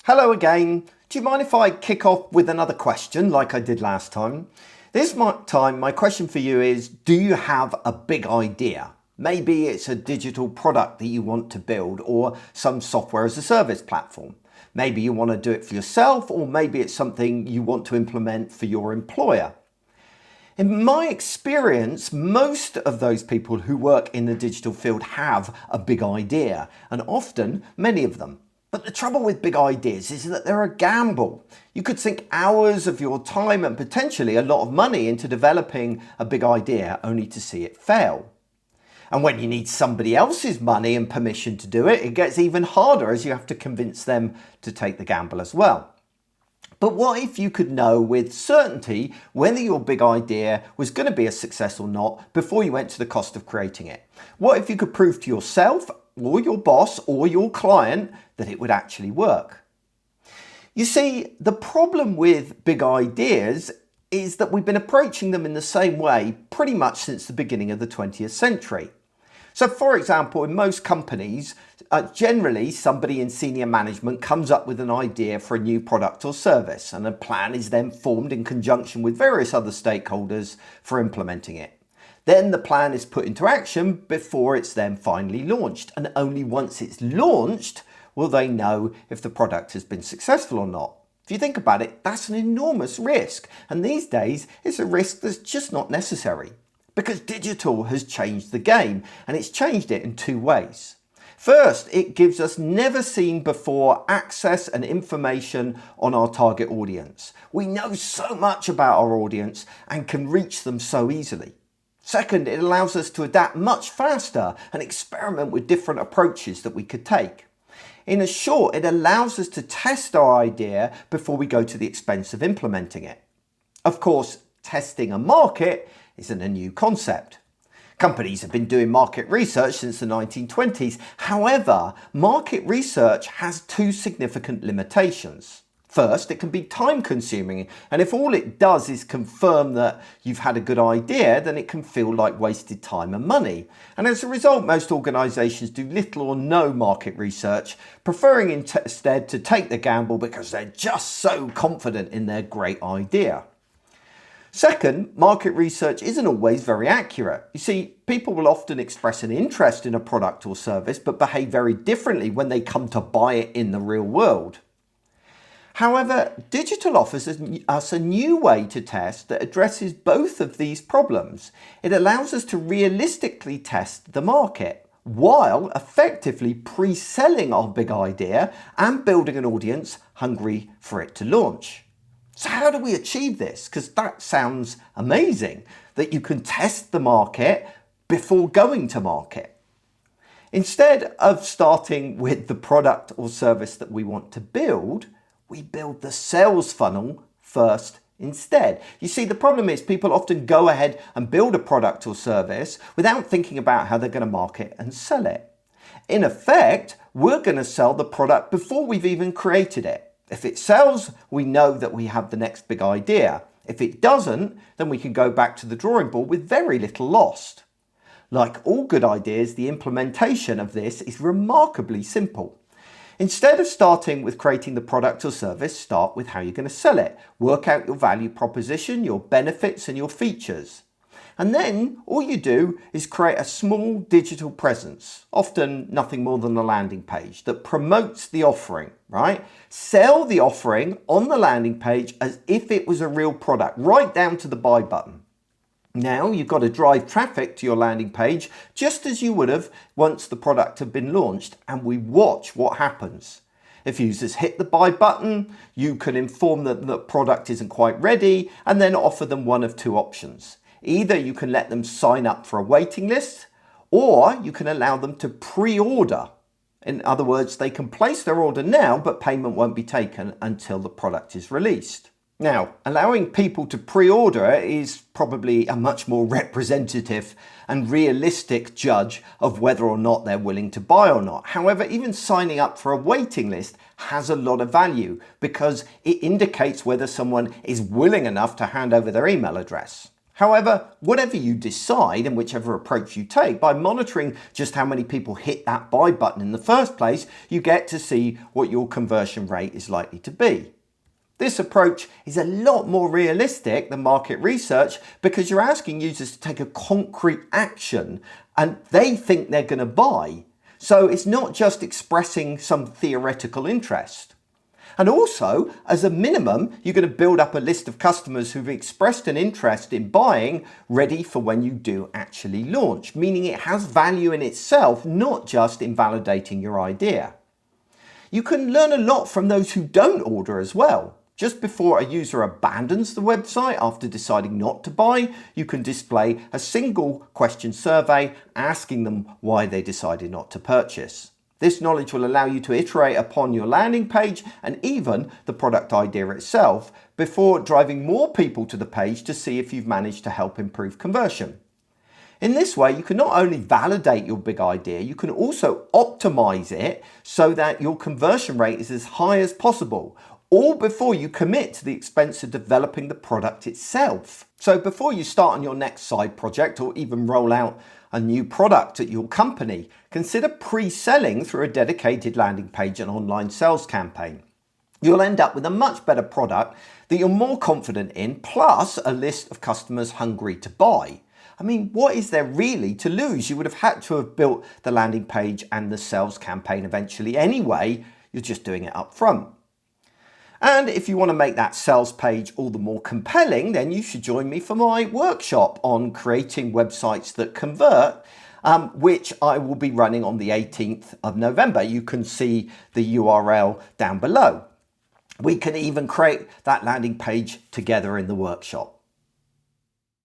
Hello again. Do you mind if I kick off with another question like I did last time? This time my question for you is, do you have a big idea? Maybe it's a digital product that you want to build or some software as a service platform. Maybe you want to do it for yourself, or maybe it's something you want to implement for your employer. In my experience, most of those people who work in the digital field have a big idea, and often many of them. But the trouble with big ideas is that they're a gamble. You could sink hours of your time and potentially a lot of money into developing a big idea only to see it fail. And when you need somebody else's money and permission to do it, it gets even harder as you have to convince them to take the gamble as well. But what if you could know with certainty whether your big idea was going to be a success or not before you went to the cost of creating it? What if you could prove to yourself or your boss or your client that it would actually work? You see, the problem with big ideas is that we've been approaching them in the same way pretty much since the beginning of the 20th century. So for example, in most companies, generally somebody in senior management comes up with an idea for a new product or service, and a plan is then formed in conjunction with various other stakeholders for implementing it. Then the plan is put into action before it's then finally launched, and only once it's launched will they know if the product has been successful or not. If you think about it, that's an enormous risk, and these days it's a risk that's just not necessary. Because digital has changed the game, and it's changed it in two ways. First, it gives us never seen before access and information on our target audience. We know so much about our audience and can reach them so easily. Second, it allows us to adapt much faster and experiment with different approaches that we could take. In short, it allows us to test our idea before we go to the expense of implementing it. Of course, testing a market isn't a new concept. Companies have been doing market research since the 1920s. However, market research has two significant limitations. First, it can be time consuming, and if all it does is confirm that you've had a good idea, then it can feel like wasted time and money. And as a result, most organisations do little or no market research, preferring instead to take the gamble because they're just so confident in their great idea. Second, market research isn't always very accurate. You see, people will often express an interest in a product or service, but behave very differently when they come to buy it in the real world. However, digital offers us a new way to test that addresses both of these problems. It allows us to realistically test the market while effectively pre-selling our big idea and building an audience hungry for it to launch. So how do we achieve this? Because that sounds amazing, that you can test the market before going to market. Instead of starting with the product or service that we want to build, we build the sales funnel first instead. You see, the problem is people often go ahead and build a product or service without thinking about how they're going to market and sell it. In effect, we're going to sell the product before we've even created it. If it sells, we know that we have the next big idea. If it doesn't, then we can go back to the drawing board with very little lost. Like all good ideas, the implementation of this is remarkably simple. Instead of starting with creating the product or service, start with how you're going to sell it. Work out your value proposition, your benefits, and your features. And then all you do is create a small digital presence, often nothing more than a landing page, that promotes the offering, right? Sell the offering on the landing page as if it was a real product, right down to the buy button. Now you've got to drive traffic to your landing page just as you would have once the product had been launched, and we watch what happens. If users hit the buy button, you can inform them that the product isn't quite ready and then offer them one of two options. Either you can let them sign up for a waiting list, or you can allow them to pre-order. In other words, they can place their order now, but payment won't be taken until the product is released. Now, allowing people to pre-order is probably a much more representative and realistic judge of whether or not they're willing to buy or not. However, even signing up for a waiting list has a lot of value because it indicates whether someone is willing enough to hand over their email address. However, whatever you decide and whichever approach you take, by monitoring just how many people hit that buy button in the first place, you get to see what your conversion rate is likely to be. This approach is a lot more realistic than market research because you're asking users to take a concrete action and they think they're going to buy. So it's not just expressing some theoretical interest. And also, as a minimum, you're going to build up a list of customers who've expressed an interest in buying ready for when you do actually launch, meaning it has value in itself, not just in validating your idea. You can learn a lot from those who don't order as well. Just before a user abandons the website after deciding not to buy, you can display a single question survey asking them why they decided not to purchase. This knowledge will allow you to iterate upon your landing page and even the product idea itself before driving more people to the page to see if you've managed to help improve conversion. In this way, you can not only validate your big idea, you can also optimize it so that your conversion rate is as high as possible, all before you commit to the expense of developing the product itself. So before you start on your next side project or even roll out a new product at your company, consider pre-selling through a dedicated landing page and online sales campaign. You'll end up with a much better product that you're more confident in, plus a list of customers hungry to buy. I mean, what is there really to lose? You would have had to have built the landing page and the sales campaign eventually anyway. You're just doing it up front. And if you want to make that sales page all the more compelling, then you should join me for my workshop on creating websites that convert, which I will be running on the 18th of November. You can see the URL down below. We can even create that landing page together in the workshop.